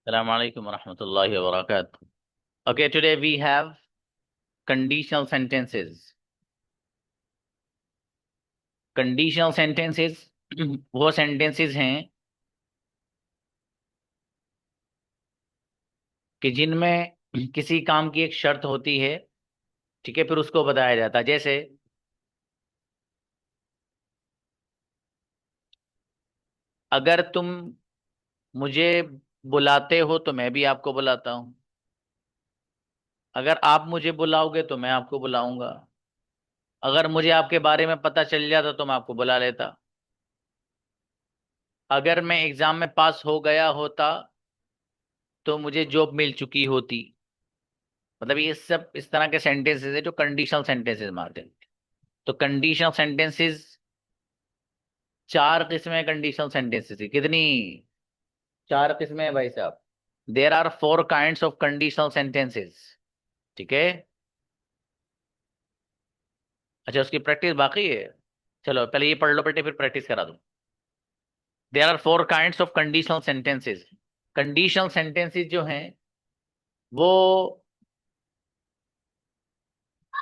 Assalamu alaikum wa rahmatullahi wa barakatuh. Okay, today we have conditional sentences. Conditional sentences वो sentences हैं कि जिनमें किसी काम की एक शर्त होती है, ठीक है, फिर उसको बताया जाता है। जैसे अगर तुम मुझे बुलाते हो तो मैं भी आपको बुलाता हूँ। अगर आप मुझे बुलाओगे तो मैं आपको बुलाऊंगा। अगर मुझे आपके बारे में पता चल जाता तो मैं आपको बुला लेता। अगर मैं एग्जाम में पास हो गया होता तो मुझे जॉब मिल चुकी होती। मतलब ये सब इस तरह के सेंटेंसेस है जो कंडीशनल सेंटेंसेस मारते हैं। तो कंडीशनल सेंटेंसेस चार किस्में कंडीशनल सेंटेंसेस की कितनी? चार किस्में है भाई साहब। There are four kinds of conditional sentences. ठीक है। अच्छा, उसकी प्रैक्टिस बाकी है। चलो पहले ये पढ़ लो बेटे, फिर प्रैक्टिस करा दूं। There are four kinds of conditional sentences. Conditional sentences जो हैं वो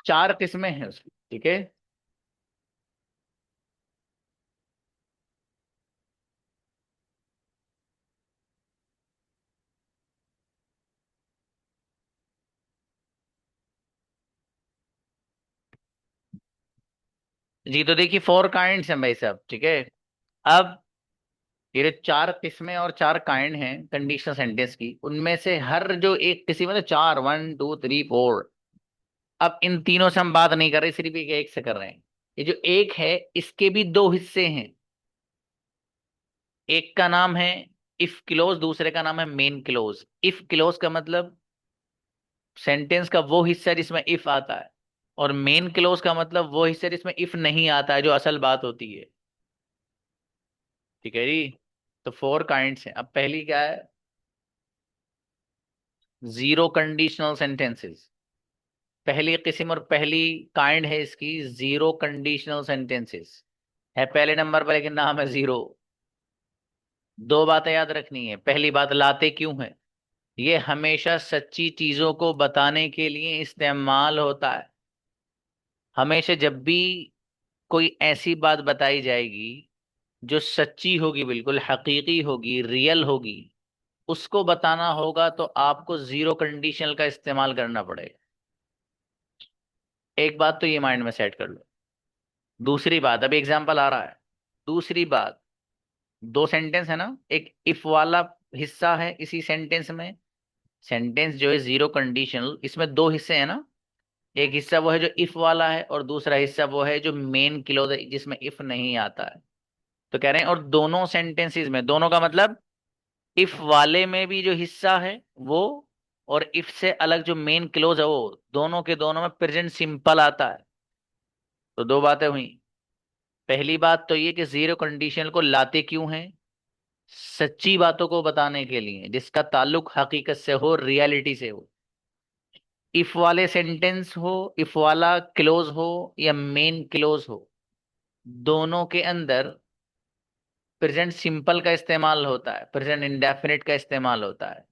चार किस्में हैं उसकी। ठीक है। जी, तो देखिए फोर काइंड्स हैं भाई साहब। ठीक है। अब ये जो चार किस्में और चार काइंड हैं कंडीशनल सेंटेंस की, उनमें से हर जो एक किसी में तो चार, 1 2 3 4। अब इन तीनों से हम बात नहीं कर रहे, सिर्फ एक से कर रहे हैं। ये जो एक है इसके भी दो हिस्से हैं। एक का नाम है इफ क्लोज, दूसरे का नाम है मेन क्लोज। इफ क्लोज का मतलब सेंटेंस का वो हिस्सा जिसमें इफ आता है, और मेन क्लोज का मतलब वो हिस्सा जिसमें इफ नहीं आता है, जो असल बात होती है। ठीक है जी। तो फोर काइंड्स हैं। अब पहली क्या है? Zero conditional sentences. पहली किस्म और पहली काइंड है इसकी जीरो कंडीशनल सेंटेंसेस। है पहले नंबर पर, लेकिन नाम है जीरो। दो बातें याद रखनी है। पहली बात, लाते क्यों है? ये हमेशा सच्ची चीजों को बताने के लिए इस्तेमाल होता है। हमेशा जब भी कोई ऐसी बात बताई जाएगी जो सच्ची होगी, बिल्कुल हकीकी होगी, रियल होगी, उसको बताना होगा तो आपको जीरो कंडीशनल का इस्तेमाल करना पड़ेगा। एक बात तो ये माइंड में सेट कर लो। दूसरी बात, अभी एग्जांपल आ रहा है। दूसरी बात, दो सेंटेंस है ना, एक इफ वाला हिस्सा है इसी सेंटेंस में। सेंटेंस जो है जीरो कंडीशनल, इसमें दो हिस्से हैं ना। एक हिस्सा वो है जो इफ वाला है, और दूसरा हिस्सा वो है जो मेन क्लोज है जिसमें इफ नहीं आता है। तो कह रहे हैं और दोनों सेंटेंसेस में, दोनों का मतलब इफ वाले में भी जो हिस्सा है वो, और इफ से अलग जो मेन क्लोज है वो, दोनों के दोनों में प्रेजेंट सिंपल आता है। तो दो बातें हुई। पहली बात तो ये कि जीरो कंडीशनल को लाते क्यों हैं? सच्ची बातों को बताने के लिए जिसका ताल्लुक हकीकत से हो, रियलिटी से हो। इफ वाले सेंटेंस हो, इफ वाला क्लोज हो या मेन क्लोज हो, दोनों के अंदर प्रेजेंट सिंपल का इस्तेमाल होता है, प्रेजेंट इंडेफिनिट का इस्तेमाल होता है।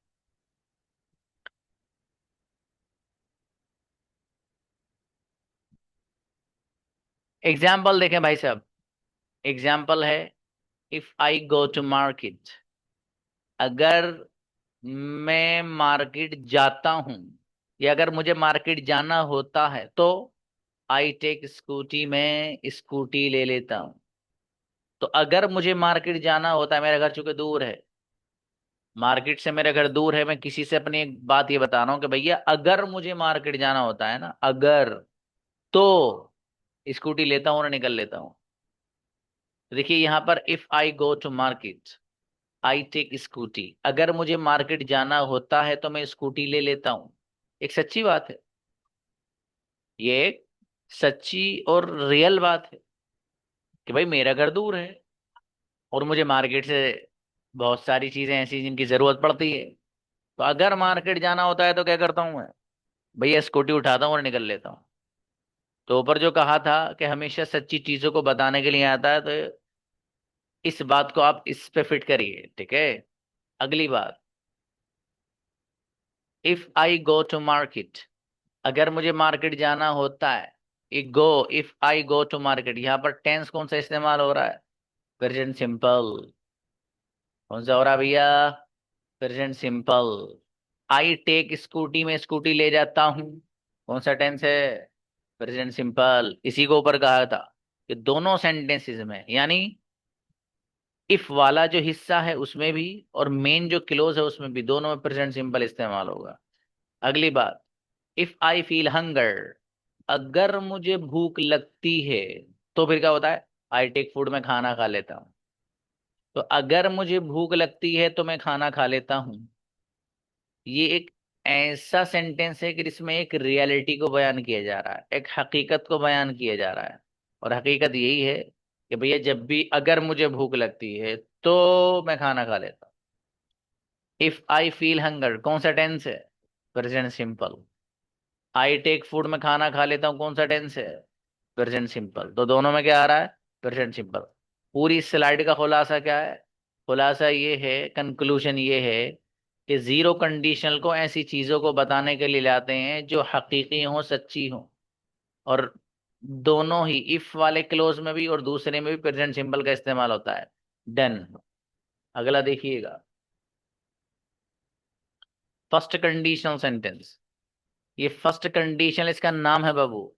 एग्जाम्पल देखें भाई साहब। एग्जाम्पल है, if I go to market. अगर मैं मार्केट जाता हूं, या अगर मुझे मार्केट जाना होता है तो आई टेक स्कूटी, में स्कूटी ले लेता हूं। तो अगर मुझे मार्केट जाना होता है, मेरा घर चूंकि दूर है, मार्केट से मेरा घर दूर है, मैं किसी से अपनी एक बात ये बता रहा हूँ कि भैया अगर मुझे मार्केट जाना होता है ना, अगर, तो स्कूटी लेता हूँ और निकल लेता हूँ। तो देखिए यहाँ पर if I go to market, I take scooty. अगर मुझे मार्केट जाना होता है तो मैं स्कूटी ले लेता हूँ। एक सच्ची बात है। ये एक सच्ची और रियल बात है कि भाई मेरा घर दूर है और मुझे मार्केट से बहुत सारी चीजें ऐसी जिनकी जरूरत पड़ती है। तो अगर मार्केट जाना होता है तो क्या करता हूँ मैं? भैया स्कूटी उठाता हूँ और निकल लेता हूँ। तो ऊपर जो कहा था कि हमेशा सच्ची चीजों को बताने के लिए आता है, तो इस बात को आप इस पे फिट करिए। ठीक है। अगली बात, if I go to market, अगर मुझे मार्केट जाना होता है, go, if I go to market, यहाँ पर टेंस कौन सा इस्तेमाल हो रहा है? Present simple. कौन सा हो रहा है भैया? Present simple. I take scooty, में स्कूटी ले जाता हूं, कौन सा टेंस है? Present simple. इसी को ऊपर कहा था कि दोनों सेंटेंसेस में, यानी इफ वाला जो हिस्सा है उसमें भी और मेन जो क्लोज है उसमें भी, दोनों में प्रेजेंट सिंपल इस्तेमाल होगा। अगली बात, इफ आई फील हंगर, अगर मुझे भूख लगती है तो फिर क्या होता है? आई टेक फूड, में खाना खा लेता हूँ। तो अगर मुझे भूख लगती है तो मैं खाना खा लेता हूँ, ये एक ऐसा सेंटेंस है कि जिसमें एक रियलिटी को बयान किया जा रहा है, एक हकीकत को बयान किया जा रहा है। और हकीकत यही है कि भैया जब भी अगर मुझे भूख लगती है तो मैं खाना खा लेता हूँ। इफ आई फील हंगर, कौन सा टेंस है? Present simple. I take food, में खाना खा लेता हूँ, कौन सा टेंस है? Present simple. तो दोनों में क्या आ रहा है? Present simple. पूरी स्लाइड का खुलासा क्या है? खुलासा ये है, कंक्लूजन ये है कि जीरो कंडीशनल को ऐसी चीजों को बताने के लिए लाते हैं जो हकीकी हो, सच्ची हो। और दोनों ही, इफ वाले क्लोज में भी और दूसरे में भी प्रेजेंट सिंपल का इस्तेमाल होता है। डन। अगला देखिएगा, फर्स्ट कंडीशनल सेंटेंस। ये फर्स्ट कंडीशनल, इसका नाम है बाबू।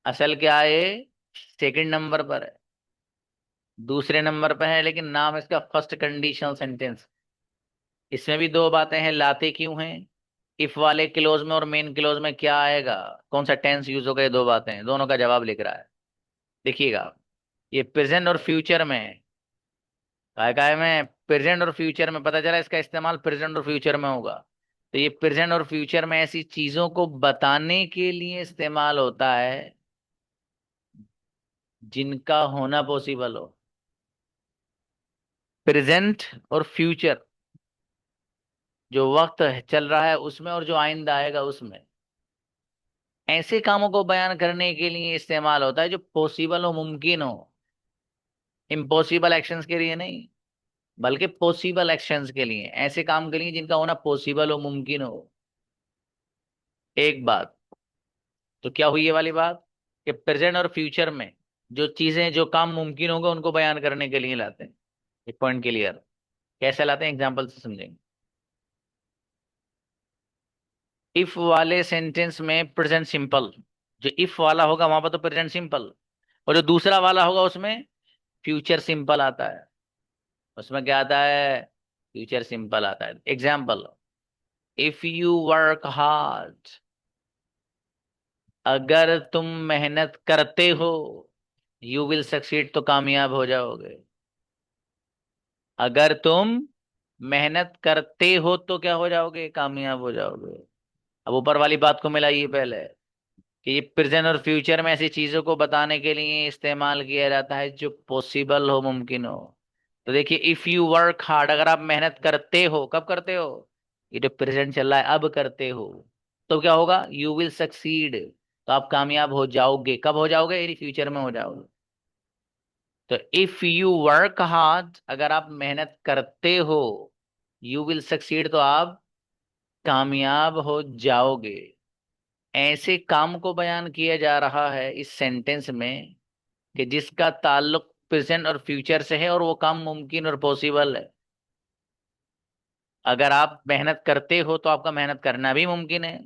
असल क्या है? सेकंड नंबर पर है, दूसरे नंबर पर है, लेकिन नाम इसका फर्स्ट कंडीशनल सेंटेंस। इसमें भी दो बातें हैं, लाते क्यों हैं? इफ वाले क्लोज में और मेन क्लोज में क्या आएगा, कौन सा टेंस यूज होगा, ये दो बातें हैं, दोनों का जवाब लिख रहा है। देखिएगा, ये प्रेजेंट और फ्यूचर में है। काय में प्रेजेंट और फ्यूचर में, पता चला इसका इस्तेमाल प्रेजेंट और फ्यूचर में होगा। तो ये प्रेजेंट और फ्यूचर में ऐसी चीजों को बताने के लिए इस्तेमाल होता है जिनका होना पॉसिबल हो। प्रेजेंट और फ्यूचर, जो वक्त चल रहा है उसमें और जो आइंदा आएगा उसमें, ऐसे कामों को बयान करने के लिए इस्तेमाल होता है जो पॉसिबल हो, मुमकिन हो। इम्पॉसिबल एक्शंस के लिए नहीं, बल्कि पॉसिबल एक्शंस के लिए, ऐसे काम के लिए जिनका होना पॉसिबल हो, मुमकिन हो। एक बात, तो क्या हुई ये वाली बात कि प्रेजेंट और फ्यूचर में जो चीजें, जो काम मुमकिन होगा उनको बयान करने के लिए लाते हैं। एक पॉइंट क्लियर। कैसे लाते हैं, एग्जाम्पल से समझेंगे। इफ वाले सेंटेंस में प्रेजेंट सिंपल, जो इफ वाला होगा वहां पर तो प्रेजेंट सिंपल, और जो दूसरा वाला होगा उसमें फ्यूचर सिंपल आता है। उसमें क्या आता है? फ्यूचर सिंपल आता है। Example, if you work hard, अगर तुम मेहनत करते हो, यू विल सक्सीड, तो कामयाब हो जाओगे। अगर तुम मेहनत करते हो तो क्या हो जाओगे? कामयाब हो जाओगे। अब ऊपर वाली बात को मिलाइए पहले, कि ये प्रेजेंट और फ्यूचर में ऐसी चीजों को बताने के लिए इस्तेमाल किया जाता है जो पॉसिबल हो, मुमकिन हो। तो देखिए, इफ यू वर्क हार्ड, अगर आप मेहनत करते हो, कब करते हो? ये जो प्रेजेंट चल रहा है, अब करते हो, तो क्या होगा? यू विल सक्सीड, तो आप कामयाब हो जाओगे। कब हो जाओगे? ये फ्यूचर में हो जाओगे। तो इफ यू वर्क हार्ड, अगर आप मेहनत करते हो, यू विल सक्सीड, तो आप कामयाब हो जाओगे। ऐसे काम को बयान किया जा रहा है इस सेंटेंस में कि जिसका ताल्लुक प्रेजेंट और फ्यूचर से है और वो काम मुमकिन और पॉसिबल है। अगर आप मेहनत करते हो तो आपका मेहनत करना भी मुमकिन है।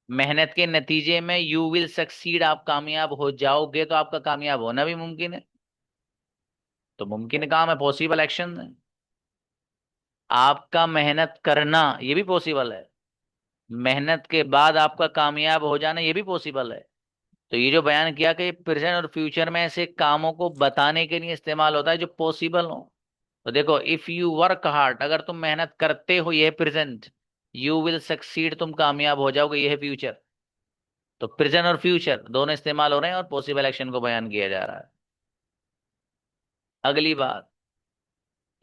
मेहनत के नतीजे में यू विल सक्सीड, आप कामयाब हो जाओगे, तो आपका कामयाब होना भी मुमकिन है। तो मुमकिन काम है, पॉसिबल एक्शन है। आपका मेहनत करना ये भी पॉसिबल है। मेहनत के बाद आपका कामयाब हो जाना ये भी पॉसिबल है। तो ये जो बयान किया कि प्रेजेंट और फ्यूचर में ऐसे कामों को बताने के लिए इस्तेमाल होता है जो पॉसिबल हो। तो देखो, इफ यू वर्क हार्ड, अगर तुम मेहनत करते हो, ये है प्रेजेंट। यू विल सक्सीड, तुम कामयाब हो जाओगे, ये है फ्यूचर। तो प्रेजेंट और फ्यूचर दोनों इस्तेमाल हो रहे हैं और पॉसिबल एक्शन को बयान किया जा रहा है। अगली बात,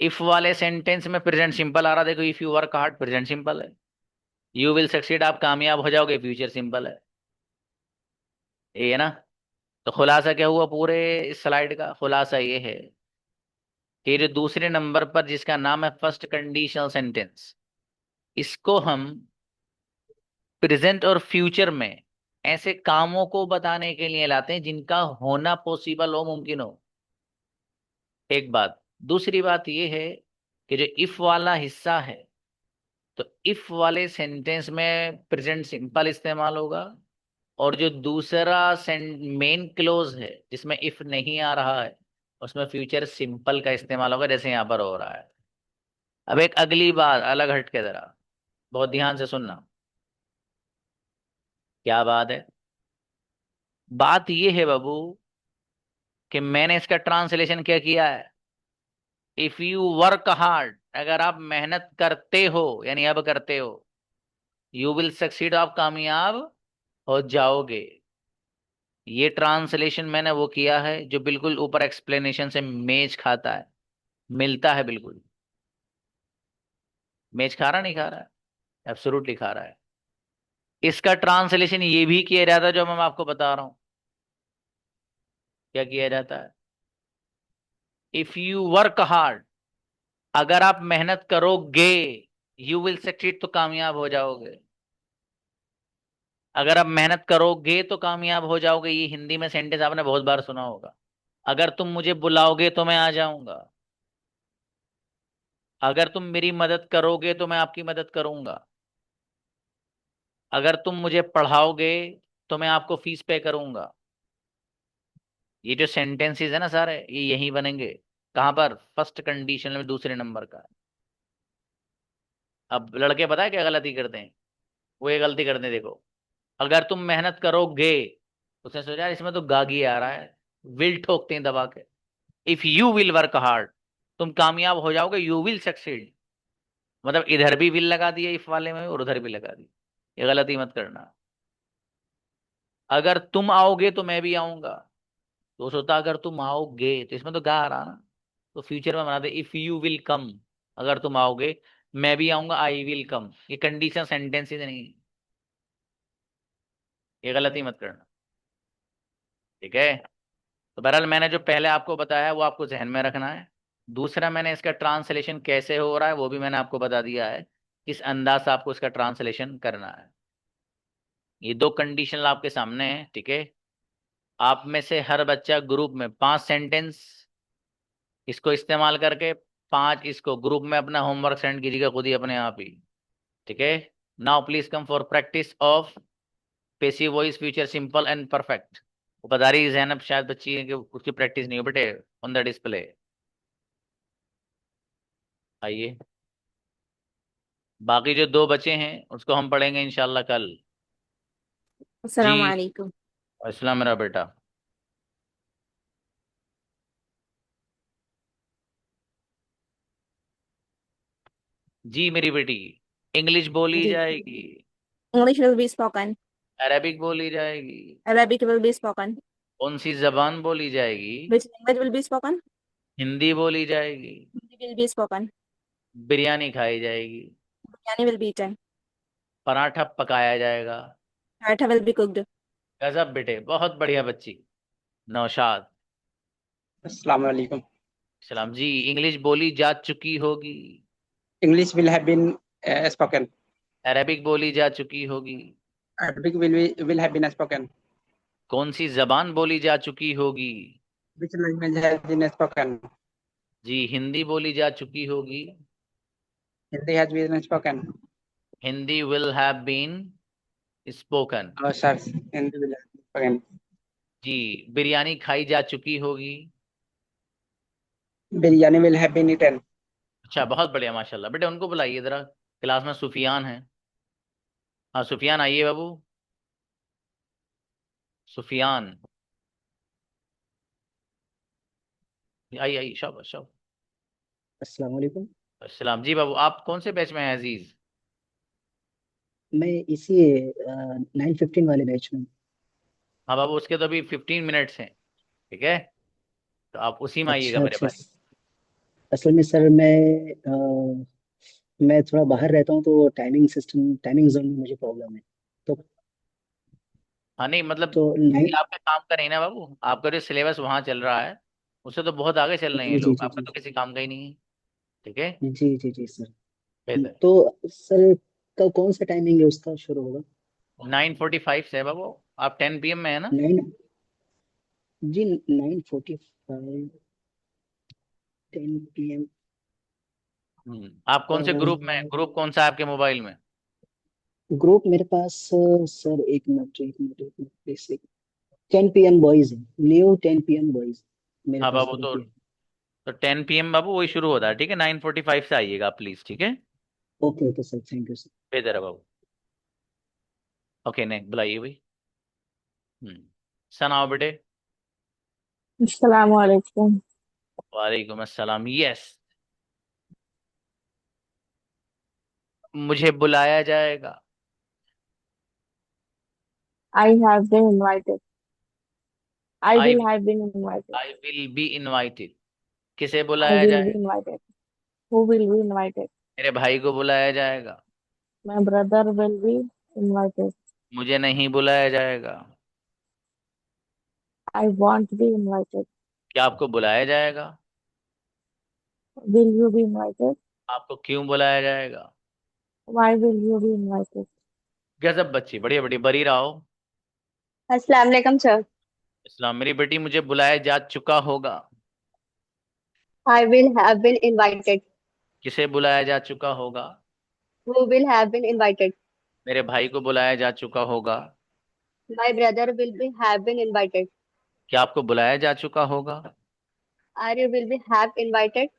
इफ वाले सेंटेंस में प्रेजेंट सिंपल आ रहा, देखो, if you work hard present simple है, यू विल सक्सीड, आप कामयाब हो जाओगे, फ्यूचर सिंपल है। ये है ना? तो खुलासा क्या हुआ पूरे इस स्लाइड का? खुलासा ये है कि जो दूसरे नंबर पर जिसका नाम है फर्स्ट कंडीशनल सेंटेंस, इसको हम प्रेजेंट और फ्यूचर में ऐसे कामों को बताने के लिए लाते हैं जिनका होना पॉसिबल हो, मुमकिन हो। एक बात। दूसरी बात यह है कि जो इफ वाला हिस्सा है, तो इफ वाले सेंटेंस में प्रेजेंट सिंपल इस्तेमाल होगा, और जो दूसरा मेन क्लोज है जिसमें इफ नहीं आ रहा है, उसमें फ्यूचर सिंपल का इस्तेमाल होगा, जैसे यहां पर हो रहा है। अब एक अगली बात अलग हट के जरा बहुत ध्यान से सुनना। क्या बात है? बात यह है बाबू कि मैंने इसका ट्रांसलेशन क्या किया है। इफ यू वर्क हार्ड, अगर आप मेहनत करते हो, यानी अब करते हो, यू विल सक्सीड, आप कामयाब हो जाओगे। ये ट्रांसलेशन मैंने वो किया है जो बिल्कुल ऊपर एक्सप्लेनेशन से मेच खाता है, मिलता है बिल्कुल। मेच खा रहा नहीं खा रहा है? एब्सोल्युटली खा रहा है। इसका ट्रांसलेशन ये भी किया जाता है जो मैं आपको बता रहा हूं। क्या किया जाता है? इफ यू वर्क हार्ड, अगर आप मेहनत करोगे, यू विल सक्सीड, तो कामयाब हो जाओगे। अगर आप मेहनत करोगे तो कामयाब हो जाओगे, ये हिंदी में सेंटेंस आपने बहुत बार सुना होगा। अगर तुम मुझे बुलाओगे तो मैं आ जाऊंगा। अगर तुम मेरी मदद करोगे तो मैं आपकी मदद करूंगा। अगर तुम मुझे पढ़ाओगे तो मैं आपको फीस पे करूंगा। ये जो सेंटेंसेस है ना सारे, ये यही बनेंगे। कहां पर? फर्स्ट कंडीशन में, दूसरे नंबर का। अब लड़के पता है क्या गलती करते हैं? वो ये गलती करते हैं, देखो। अगर तुम मेहनत करोगे, उसने सोचा यार इसमें तो गागी आ रहा है, विल ठोकते हैं दबा के। If you will work hard, तुम कामयाब हो जाओगे, यू विल सक्सीड। मतलब इधर भी विल लगा दिया इफ वाले में और उधर भी लगा दिया। ये गलती मत करना। अगर तुम आओगे तो मैं भी आऊंगा। तो सोचता अगर तुम आओगे, तो इसमें तो गा आ रहा ना। तो फ्यूचर में बना they if you will come. अगर तुम आओगे, मैं भी आऊंगा, आई विल कम। ये कंडीशन सेंटेंसेस नहीं। ये गलती मत करना, ठीक है? तो बहरहाल मैंने जो पहले आपको बताया वो आपको जहन में रखना है। दूसरा, मैंने इसका ट्रांसलेशन कैसे हो रहा है वो भी मैंने आपको बता दिया है, किस अंदाज से आपको इसका ट्रांसलेशन करना है। ये दो कंडीशन आपके सामने है, ठीक है? आप में से हर बच्चा ग्रुप में 5 सेंटेंस इसको इस्तेमाल करके, 5 इसको ग्रुप में अपना होमवर्क सेंड कीजिएगा खुद ही अपने आप ही, ठीक है? Now please come for practice of passive voice future simple and perfect. वो बता रही है जैनब, शायद बच्ची है कि उसकी प्रैक्टिस नहीं हो बेटे, ऑन द डिस्प्ले। आइए, बाकी जो दो बचे हैं उसको हम पढ़ेंगे इंशाल्लाह कल। अस्सलाम जी, वालेकुम। अस्सलाम मेरा बेटा। जी मेरी बेटी, इंग्लिश बोली जी, जाएगी, English will be spoken, Arabic बोली जाएगी, अरेबिक विल बी स्पोकन, कौन सी जबान बोली जाएगी? Which language will be spoken, Hindi बोली जाएगी, Hindi will be spoken, biryani खाई जाएगी, biryani will be eaten, paratha पकाया जाएगा। Paratha will be cooked. गजब बेटे, बहुत बढ़िया बच्ची। नौशाद। अस्सलाम वालेकुम। सलाम जी। इंग्लिश बोली जा चुकी होगी, English will have been spoken. Arabic बोली जा चुकी होगी, Arabic will have been spoken. कौन सी जबान बोली जा चुकी होगी? Which language has been spoken? जी, हिंदी बोली जा चुकी होगी, Hindi has been spoken. Hindi will have been spoken. Oh, sir, Hindi will have been spoken. जी, बिरयानी खाई जा चुकी होगी। Biryani will have been eaten. अच्छा, बहुत बढ़िया, माशाल्लाह बेटे। उनको बुलाइए जरा, क्लास में सुफियान है। हाँ सुफियान, आइए बाबू। सुफियान, आइए आइए, शाबाश शाबाश। अस्सलाम वालेकुम। सलाम जी बाबू, आप कौन से बैच में हैं अजीज? मैं इसी 9:15 वाले बैच में हूँ। हाँ बाबू, उसके तो अभी 15 मिनट्स हैं, ठीक है? तो आप उसी में आइएगा अच्छा मेरे अच्छा। भाई। असल में सर मैं थोड़ा बाहर रहता हूँ तो टाइमिंग जोन में मुझे प्रॉब्लम है। तो हाँ नहीं मतलब, तो अभी नाइन। आपके काम का नहीं ना बाबू, आपका जो सिलेबस वहाँ चल रहा है उससे तो बहुत आगे चल रहे हैं ये जी जी लोग, जी आपका जी तो किसी काम का ही नहीं है, ठीक है? जी जी जी सर। बेहतर। तो सर कब कौन सा टाइमिंग है उसका शुरू होगा? 9:45 से है बाबू। आप 10 PM में है ना? 9 जी 9:45 10 PM। आप कौन से ग्रुप में हैं? ग्रुप कौन सा है आपके मोबाइल में? ग्रुप मेरे पास सर एक मिनट प्लीज। 10 PM बॉयज है, न्यू 10 PM बॉयज मेरे हाँ पास बाबू, ग्रुप है। तो 10 PM बाबू वही शुरू होता है, ठीक है? 9:45 से आइएगा प्लीज, ठीक है? Okay okay sir, thank you sir. बेहतर है बाबू। ओके, नहीं बुलाइए भाई। सनाओ बेटे। Assalamualaikum. वालेकुम अस्सलाम। यस, मुझे बुलाया जाएगा। I have been invited. I I will have been invited. I will be invited. किसे I बुलाया will जाए? be invited. Who will be invited? मेरे भाई को बुलाया जाएगा। My brother will be invited. मुझे नहीं बुलाया जाएगा। I won't be invited. क्या आपको बुलाया जाएगा? Will you be invited? आपको क्यों बुलाया जाएगा? Why will you be invited? गजब बच्ची, बढ़िया बढ़िया, बरी रहो। अस्सलाम वालेकुम सर। इस्लाम, मेरी बेटी मुझे बुलाया जा चुका होगा। I will have been invited. किसे बुलाया जा चुका होगा? Who will have been invited. मेरे भाई को बुलाया जा चुका होगा। My brother will be have been invited. क्या आपको बुलाया जा चुका होगा? Are you will be have invited.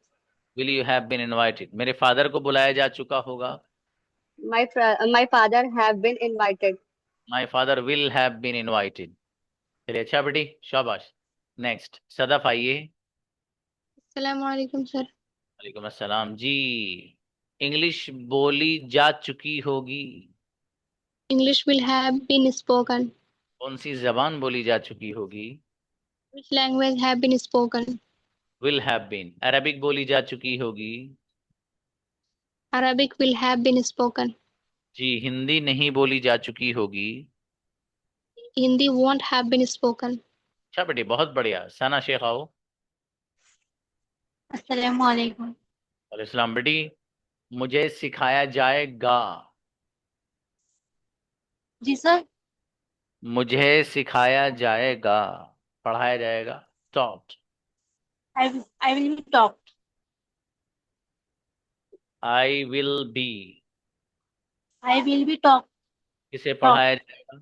Will you have been invited. मेरे फादर को बुलाया जा चुका होगा। My father have been invited. My father will have been invited. चलिए, अच्छा बेटी, शाबाश। नेक्स्ट, सदफ आइए। अस्सलामुअलैकुम सर। वालेकुम अस्सलाम जी। इंग्लिश बोली जा चुकी होगी। English will have been spoken. कौन सी जबान बोली जा चुकी होगी? Which language have been spoken. Will have been. Arabic बोली जा चुकी होगी। Arabic will have been spoken. जी, हिंदी नहीं बोली जा चुकी होगी। Hindi won't have been spoken. अच्छा बेटी, बहुत बढ़िया। सना शेख आओ। अस्सलामुअलैकुम। वालेकुम सलाम बेटी। मुझे सिखाया जाएगा। जी सर। मुझे सिखाया जाएगा, पढ़ाया जाएगा। Taught. I will be top. I will be. I will be top. किसे टॉप। पढ़ाया जाएगा?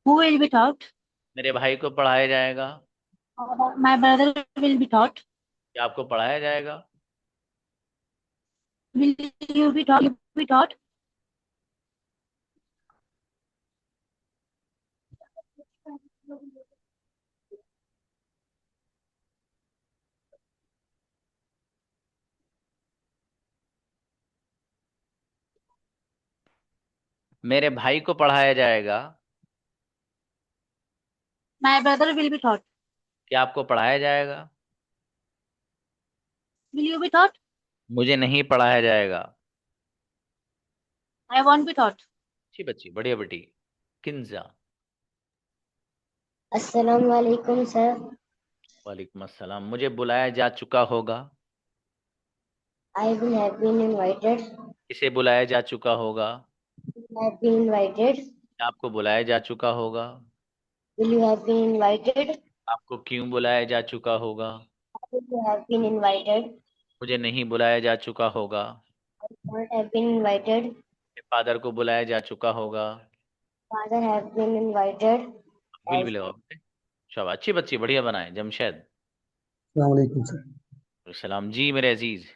Who will be taught. मेरे भाई को पढ़ाया जाएगा। My brother will be taught. क्या आपको पढ़ाया जाएगा? Will you be taught. Be taught. मेरे भाई को पढ़ाया जाएगा। My brother will be taught. क्या आपको पढ़ाया जाएगा? Will you be taught. मुझे नहीं पढ़ाया जाएगा। I want be taught. अच्छी बच्ची, बढ़िया बेटी। किंजा। अस्सलाम वालेकुम सर। वालेकुम अस्सलाम। मुझे बुलाया जा चुका होगा। I will have been invited. किसे बुलाया जा चुका होगा? Have been invited. क्या आपको बुलाया जा चुका होगा? Will you have been invited. आपको क्यों बुलाया जा चुका होगा? Will you have been invited. मुझे नहीं बुलाया जा चुका होगा। Not have been invited. मेरे फादर को बुलाया जा चुका होगा। Father have been invited. Will भी लगाओ बेटे। शाबाश, अच्छी बच्ची, बढ़िया बनाए। जमशेद। अस्सलामुअलैकुम सर। सलाम जी मेरे अजीज।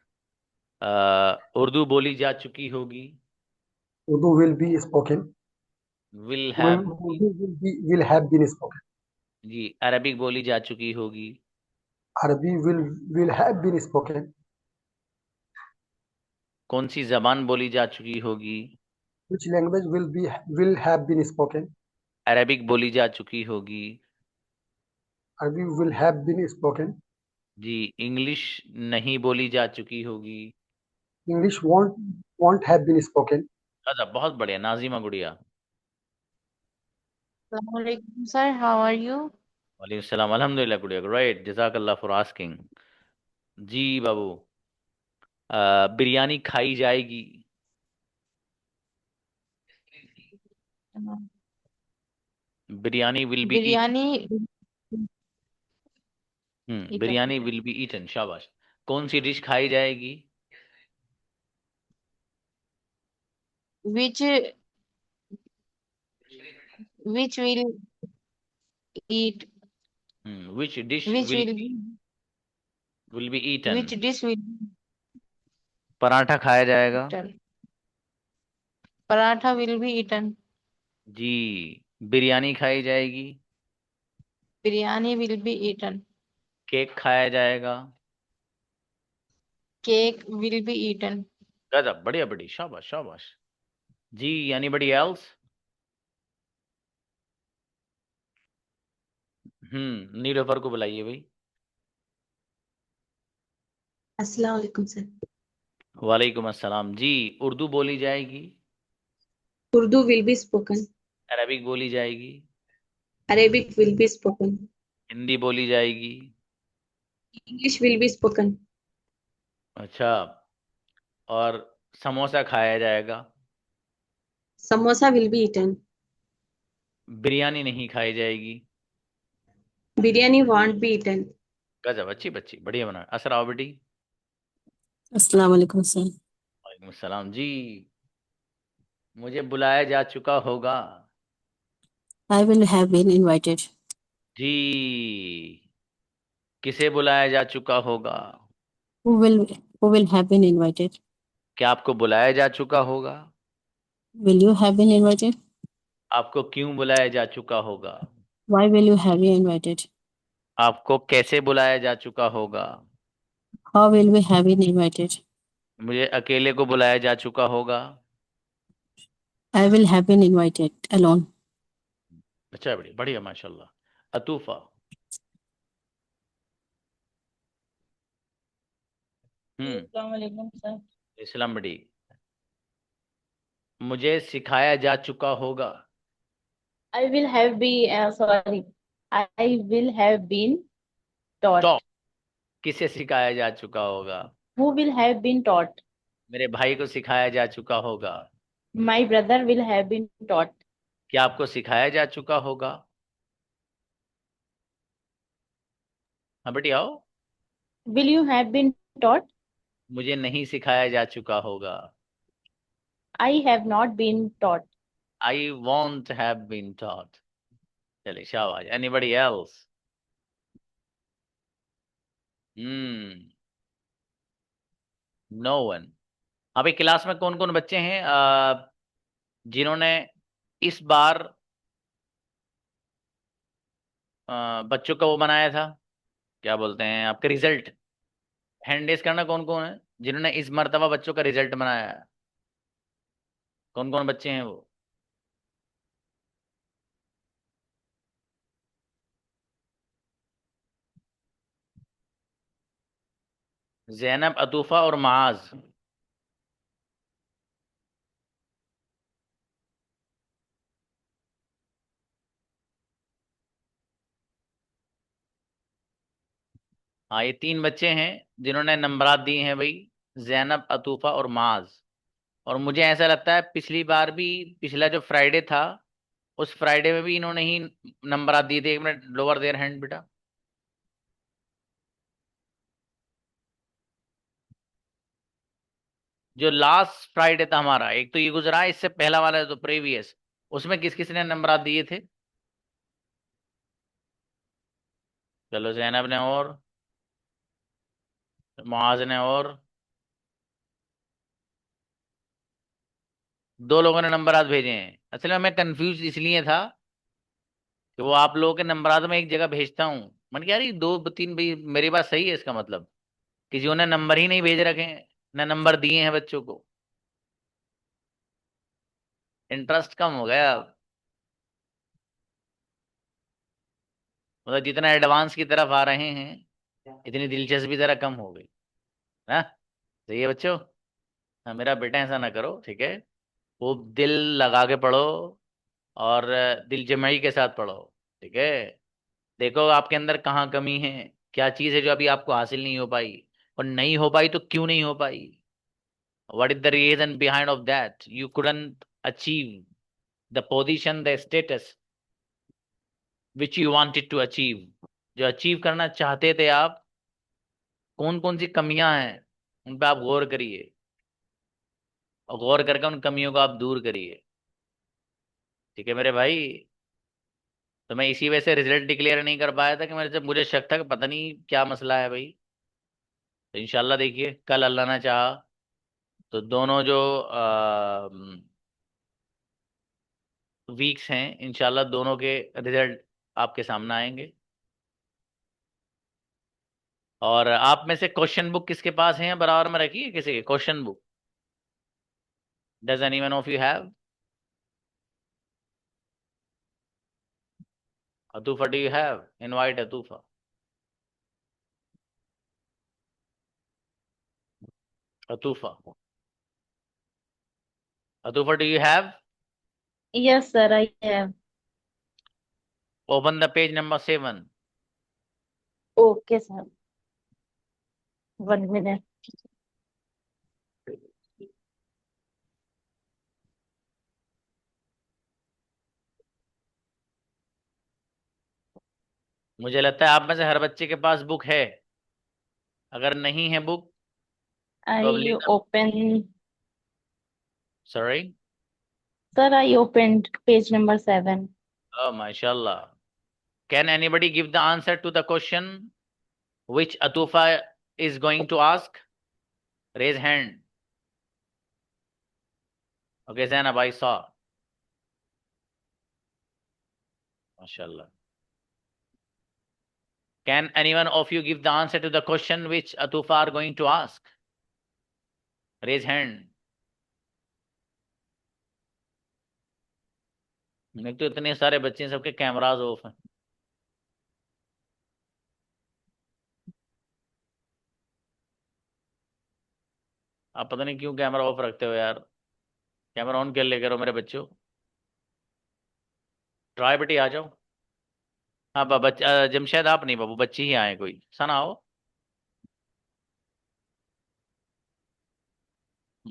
उर्दू बोली जा चुकी होगी। Urdu will be spoken. Will have. Will have been spoken. जी, अरबिक बोली जा चुकी होगी। अरबी विल हैव बीन स्पोकन। कौन सी जबान बोली जा चुकी होगी? Which language will have been spoken? Arabic बोली जा चुकी होगी। Arabic will have been spoken. जी, इंग्लिश नहीं बोली जा चुकी होगी। English won't have been spoken. अच्छा, बहुत बढ़िया। नाजिमा गुड़िया। अस्सलामुअलैकुम सर, हाउ आर यू? वालेकुम सलाम। अल्हम्दुलिल्लाह गुड़िया, राइट, जज़ाकल्लाह फॉर आस्किंग। जी बाबू। बिरयानी खाई जाएगी। Biryani will be eaten. Biryani eaten. Biryani will be eaten, शाबाश। कौन सी डिश खाई जाएगी? Which will eat? Which dish Which will be eaten? which dish will paratha खाया be जाएगा। eaten? Paratha will be eaten. जी। बिरयानी खाई जाएगी। Biryani will be eaten. Cake खाया जाएगा। Cake will be eaten. गजब, बढ़िया बढ़िया, शाबाश शाबाश। जी, एनीबडी एल्स? नीलोफर को बुलाइए भाई। अस्सलाम वालेकुम सर। वालेकुम अस्सलाम जी। उर्दू बोली जाएगी। Urdu will be spoken. Arabic बोली जाएगी। Arabic will be spoken. Hindi बोली जाएगी। English will be spoken. अच्छा। और समोसा खाया जाएगा। Samosa will be eaten. Biryani नहीं खाई जाएगी। Biryani won't be eaten. गजब, अच्छी बच्ची, बढ़िया बना। असर आओ बेटी। अस्सलाम वालेकुम सर। वालेकुम सलाम जी। मुझे बुलाया जा चुका होगा। I will have been invited. जी। किसे बुलाया जा चुका होगा? Who will have been invited? क्या आपको बुलाया जा चुका होगा? Will you have been invited? आपको क्यों बुलाया जा चुका होगा? Why will you have been invited? आपको कैसे बुलाया जा चुका होगा? How will we have been invited? मुझे अकेले को बुलाया जा चुका होगा। I will have been invited alone. अच्छा, बढ़िया बढ़िया, माशाल्लाह। अतूफा। अस्सलाम वालेकुम सर। इस्लाम बेटी। मुझे सिखाया जा चुका होगा। I will have been sorry. I will have been taught. तो किसे सिखाया जा चुका होगा? Who will have been taught? मेरे भाई को सिखाया जा चुका होगा। My brother will have been taught. क्या आपको सिखाया जा चुका होगा? हाँ बेटी आओ। Will you have been taught? मुझे नहीं सिखाया जा चुका होगा। I have not been taught. I won't have been taught. चलिए शाबाश। Anybody else? No one. अभी क्लास में कौन कौन बच्चे हैं जिन्होंने इस बार बच्चों का वो बनाया था, क्या बोलते हैं आपके, रिजल्ट? हैंड रेज करना कौन कौन है जिन्होंने इस मर्तबा बच्चों का रिजल्ट बनाया है? कौन कौन बच्चे हैं वो? जैनब, अतूफा और माज। हाँ, ये 3 बच्चे हैं जिन्होंने नंबरात दिए हैं भाई। जैनब, अतूफा और माज। और मुझे ऐसा लगता है पिछली बार भी, पिछला जो फ्राइडे था उस फ्राइडे में भी इन्होंने ही नंबरात दिए थे। 1 मिनट, लोअर देयर हैंड बेटा। जो लास्ट फ्राइडे था हमारा, एक तो ये गुजरा है, इससे पहला वाला तो प्रीवियस, उसमें किस किस ने नंबरात दिए थे? चलो, जैनब ने और मुआज ने और 2 लोगों ने नंबरात भेजे हैं। असल में मैं कंफ्यूज इसलिए था कि वो आप लोगों के नंबरात में एक जगह भेजता हूँ। मैंने कहा यार ये 2 3 भाई, मेरी बात सही है इसका मतलब किसी ने नंबर ही नहीं भेज रखे हैं, ना नंबर दिए हैं बच्चों को। इंटरेस्ट कम हो गया अब। मतलब जितना एडवांस की तरफ आ रहे हैं इतनी दिलचस्पी जरा कम हो गई ना। सही है बच्चों? हाँ, मेरा बेटा ऐसा ना करो, ठीक है? वो दिल लगा के पढ़ो और दिल जमाई के साथ पढ़ो, ठीक है? देखो आपके अंदर कहाँ कमी है, क्या चीज़ है जो अभी आपको हासिल नहीं हो पाई, और नहीं हो पाई तो क्यों नहीं हो पाई? What is the reason behind of that you couldn't achieve? The position, the status which you wanted to achieve, जो अचीव करना चाहते थे आप, कौन कौन सी कमियां हैं उन पे आप गौर करिए, और गौर करके उन कमियों को आप दूर करिए। ठीक है मेरे भाई। तो मैं इसी वजह से रिजल्ट डिक्लेयर नहीं कर पाया था कि मुझे शक था कि पता नहीं क्या मसला है भाई। तो इंशाल्लाह देखिए कल अल्लाह ने चाहा तो दोनों जो वीक्स हैं इंशाल्लाह दोनों के रिजल्ट आपके सामने आएंगे। और आप में से क्वेश्चन बुक किसके पास है, बराबर में रखिए किसी के question book. Does anyone of you have? Atufa, do you have? Invite Atufa. Atufa, Atufa, do you have? Yes, sir, I have. Open the page number 7। Okay, sir. 1 minute. मुझे लगता है आप में से हर बच्चे के पास बुक है। अगर नहीं है बुक तो अब I लेना। open, sorry. sir, I opened page number 7. Oh, mashallah. Can anybody give the answer to the question which Atufa is going to ask? Raise hand. Okay, Zainab, I saw. Mashallah. Can anyone of you give the answer to the question which Atufa are going to ask? Raise hand. नहीं तो इतने सारे बच्चे हैं, सबके cameras of हैं। आप पता नहीं क्यों कैमरा ऑफ रखते हो यार। कैमरा ऑन कर ले करो मेरे बच्चों। ट्राई बेटी आ जाओ। हाँ जमशेद आप नहीं बाबू, बच्ची ही आए कोई। सना आओ।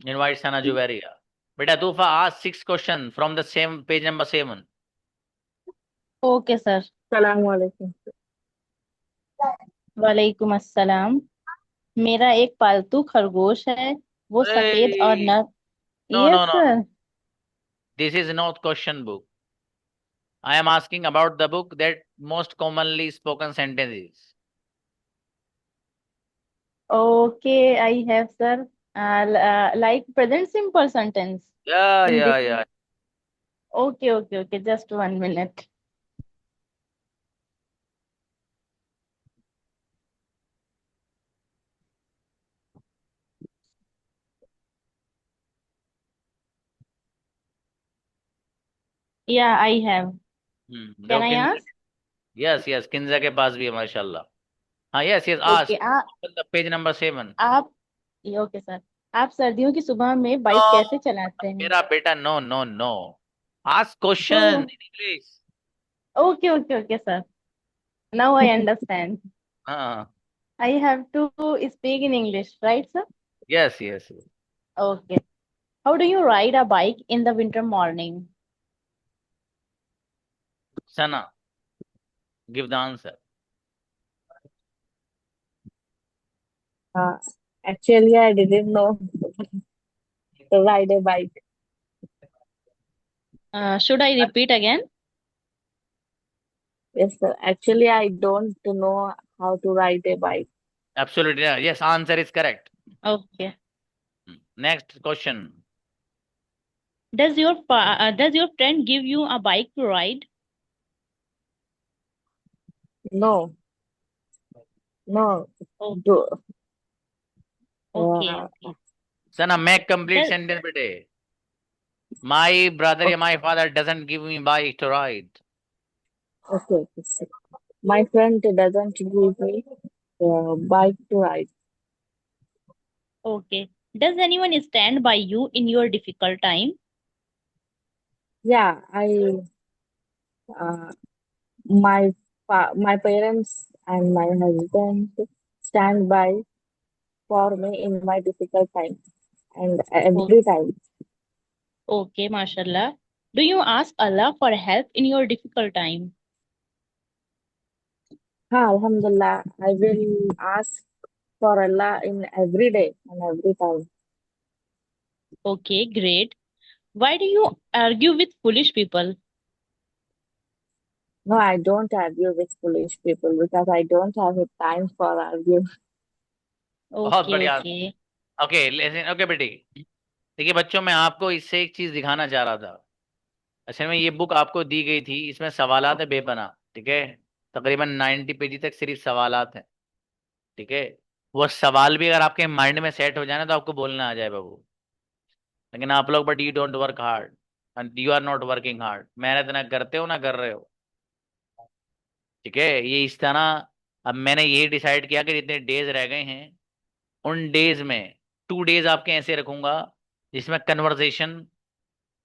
Invite Sana Juwairiya. Beta Tufa, ask 6 questions from the same page number 7. Okay, sir. Assalamualaikum. वालेकुम अस्सलाम। मेरा एक पालतू खरगोश है, वो सफेद और Hey, नर। no, no, yes no, sir. no. This is not question book. I am asking about the book that most commonly spoken sentences. Okay, I have sir, like present simple sentence Yeah, in yeah, this. yeah. Okay okay okay, just 1 minute. Yeah I have. Can देखो I Kinza. Ask? Yes, yes, Kinza के पास भी है माशाल्लाह। हाँ, yes, yes, okay, ask. Open the page number 7. आप okay sir, आप सर्दियों की सुबह में No, बाइक कैसे चलाते हैं? मेरा बेटा, no, no, no. Ask तो question in English. Okay okay okay sir, now I understand. हाँ, I have to speak in English, right sir? yes, yes, yes. Okay, how do you ride a bike in the winter morning? Sana, give the answer. Uh, Actually, I didn't know to ride a bike. Should I repeat again? Yes, sir. Actually, I don't know how to ride a bike. Absolutely, yeah. Yes, answer is correct. Okay, Next question. does your friend give you a bike to ride? No, no. Do, okay uh, okay, Sana, make complete does sentence bete. My brother okay, या my father doesn't give me bike to ride. okay, sir. My friend doesn't give me bike to ride. okay, does anyone stand by you in your difficult time? Yeah, uh, my my parents and my husband stand by for me in my difficult time and Oh, every time. okay, mashallah. Do you ask Allah for help in your difficult time? हाँ, Alhamdulillah, I will ask for Allah in every day and every time. Okay, great. Why do you argue with foolish people? No, I don't argue with foolish people because I don't have a time for argue. बहुत Okay, बढ़िया। okay. Okay लेकिन okay बेटी, देखिए बच्चों, मैं आपको इससे एक चीज दिखाना चाह रहा था। असल में ये बुक आपको दी गई थी, इसमें सवालात है बेपनाह, ठीक है। तकरीबन 90 पेज तक सिर्फ सवालात हैं, ठीक है। वो सवाल भी अगर आपके माइंड में सेट हो जाए ना तो आपको बोलना आ जाए बाबू। लेकिन आप लोग but you don't work hard and you are not working hard. मेहनत ना करते हो ना कर रहे हो, ठीक है। ये इस तरह, अब मैंने ये डिसाइड किया कि जितने डेज रह गए हैं उन डेज में 2 डेज आपके ऐसे रखूंगा जिसमें कन्वर्सेशन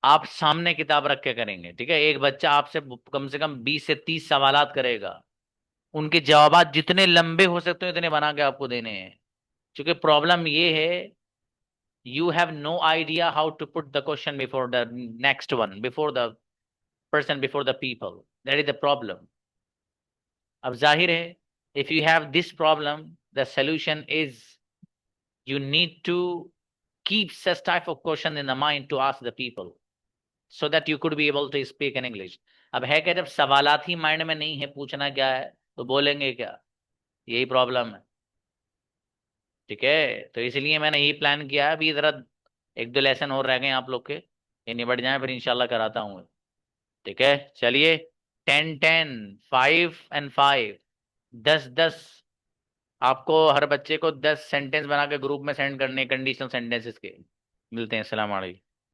आप सामने किताब रख के करेंगे, ठीक है। एक बच्चा आपसे कम से कम 20 से 30 सवालात करेगा, उनके जवाबात जितने लंबे हो सकते हो इतने बना के आपको देने हैं। क्योंकि प्रॉब्लम ये है, you have no idea how to put the question before the next one, before the person, before the people. That is the problem. अब जाहिर है, if you have this problem, the solution is you need to keep such type of question in the mind to ask the people so that you could be able to speak in English. अब है कि जब सवालात ही mind में नहीं है, पूछना क्या है तो बोलेंगे क्या, यही प्रॉब्लम है, ठीक है। तो इसलिए मैंने यही प्लान किया है। अभी जरा 1-2 लेसन और रह गए हैं आप लोग के, ये निबट जाए फिर इंशाल्लाह कराता हूँ, ठीक है। चलिए, 10-10, 5 and 5, 10-10। आपको हर बच्चे को 10 सेंटेंस बना के ग्रुप में सेंड करने, कंडीशनल सेंटेंसेस के। मिलते हैं, अस्सलाम वालेकुम।